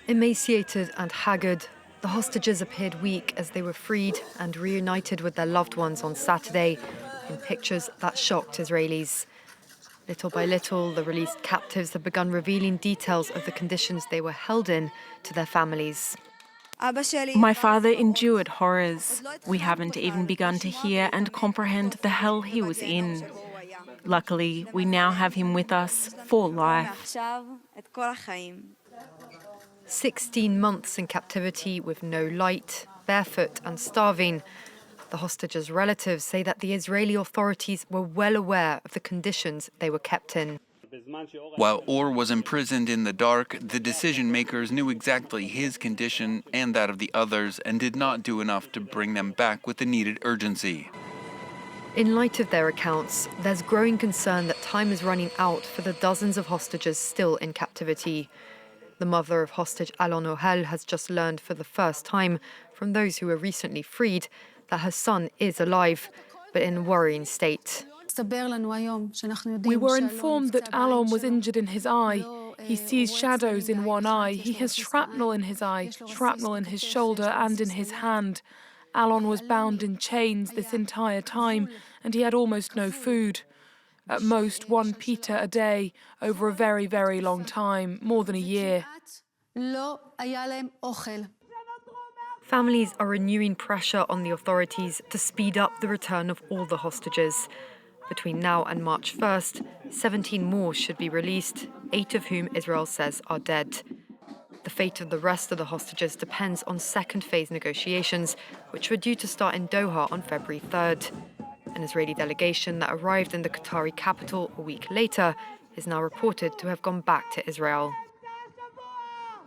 Emaciated and haggard, the hostages appeared weak as they were freed and reunited with their loved ones on Saturday in pictures that shocked Israelis. Little by little, the released captives have begun revealing details of the conditions they were held in to their families. My father endured horrors. We haven't even begun to hear and comprehend the hell he was in. Luckily, we now have him with us for life. 16 months in captivity with no light, barefoot and starving. The hostages' relatives say that the Israeli authorities were well aware of the conditions they were kept in. While Or was imprisoned in the dark, the decision-makers knew exactly his condition and that of the others and did not do enough to bring them back with the needed urgency. In light of their accounts, there's growing concern that time is running out for the dozens of hostages still in captivity. The mother of hostage Alon Ohel has just learned for the first time from those who were recently freed that her son is alive, but in a worrying state. We were informed that Alon was injured in his eye. He sees shadows in one eye. He has shrapnel in his eye, shrapnel in his shoulder and in his hand. Alon was bound in chains this entire time, and he had almost no food. At most 1 pita a day, over a very, very long time, more than a year. Families are renewing pressure on the authorities to speed up the return of all the hostages. Between now and March 1st, 17 more should be released, 8 of whom Israel says are dead. The fate of the rest of the hostages depends on second phase negotiations, which were due to start in Doha on February 3rd. An Israeli delegation that arrived in the Qatari capital a week later is now reported to have gone back to Israel.